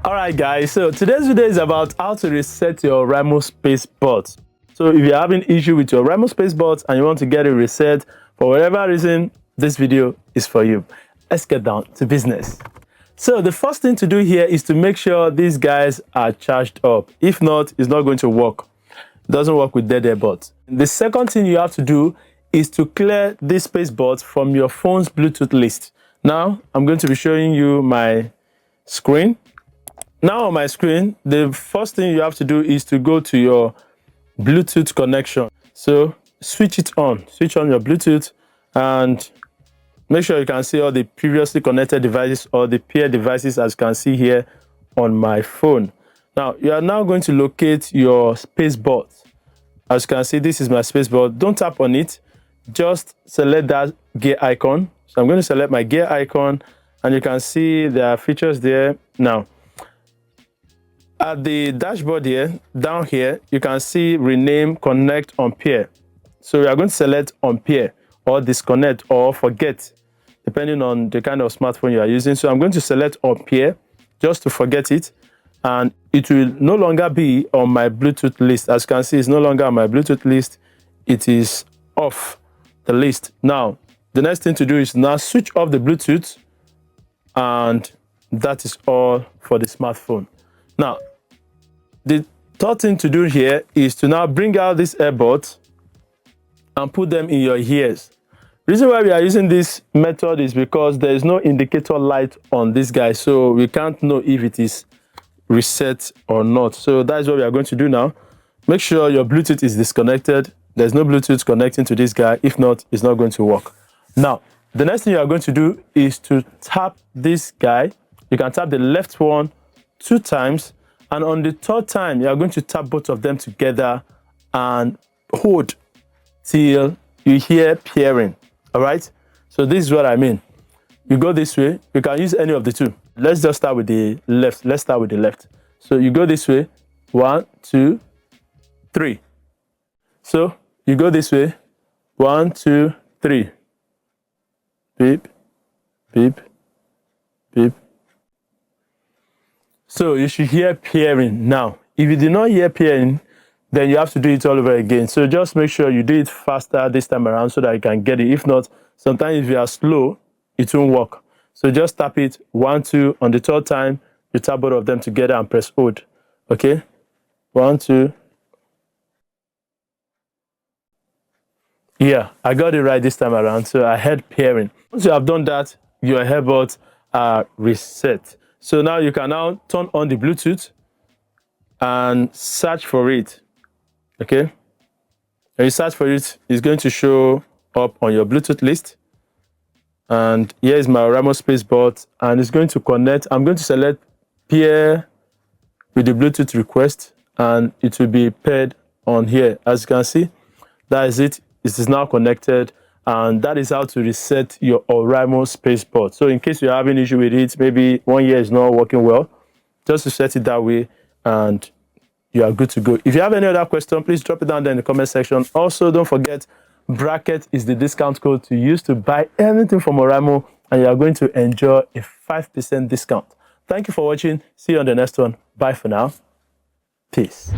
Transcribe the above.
Alright guys, so today's video is about how to reset your Oraimo SpaceBuds. So if you're having issue with your Oraimo SpaceBuds and you want to get it reset for whatever reason, this video is for you. Let's get down to business. So the first thing to do here is to make sure these guys are charged up. If not, it's not going to work. It doesn't work with dead earbuds. The second thing you have to do is to clear these SpaceBuds from your phone's Bluetooth list. Now, I'm going to be showing you my screen. Now on my screen, the first thing you have to do is to go to your Bluetooth connection. So switch on your Bluetooth and make sure you can see all the previously connected devices or the pair devices as you can see here on my phone. Now, you are now going to locate your SpaceBuds. As you can see, this is my SpaceBud. Don't tap on it. Just select that gear icon. So I'm going to select my gear icon and you can see there are features there. Now, at the dashboard here, down here, you can see rename, connect, unpair. So we are going to select unpair or disconnect or forget, depending on the kind of smartphone you are using. So I'm going to select unpair just to forget it. And it will no longer be on my Bluetooth list. As you can see, it's no longer on my Bluetooth list. It is off the list. Now, the next thing to do is now switch off the Bluetooth. And that is all for the smartphone. Now, the third thing to do here is to now bring out these earbuds and put them in your ears. The reason why we are using this method is because there is no indicator light on this guy, so we can't know if it is reset or not. So that is what we are going to do now. Make sure your Bluetooth is disconnected. There's no Bluetooth connecting to this guy. If not, it's not going to work. Now, the next thing you are going to do is to tap this guy. You can tap the left one 2 times. And on the third time, you are going to tap both of them together and hold till you hear pairing. All right? So this is what I mean. You go this way. You can use any of the two. Let's just start with the left. Let's start with the left. So you go this way. 1, 2, 3. So you go this way. 1, 2, 3. Beep, beep, beep. So you should hear pairing now. If you did not hear pairing, then you have to do it all over again. So just make sure you do it faster this time around so that you can get it. If not, sometimes if you are slow, it won't work. So just tap it 1, 2. On the third time, you tap both of them together and press hold. Okay? 1, 2. Yeah, I got it right this time around. So I heard pairing. Once you have done that, your earbuds are reset. So now you can now turn on the Bluetooth and search for it. Okay? When you search for it, it's going to show up on your Bluetooth list. And here is my Oraimo SpaceBuds, and it's going to connect. I'm going to select pair with the Bluetooth request, and it will be paired on here. As you can see, that is it. It is now connected, and that is how to reset your Oraimo SpaceBuds. So in case you're having issue with it, maybe 1 year is not working well, just reset it that way, and you are good to go. If you have any other question, please drop it down there in the comment section. Also, don't forget, bracket is the discount code to use to buy anything from Oraimo, and you are going to enjoy a 5% discount. Thank you for watching. See you on the next one. Bye for now. Peace.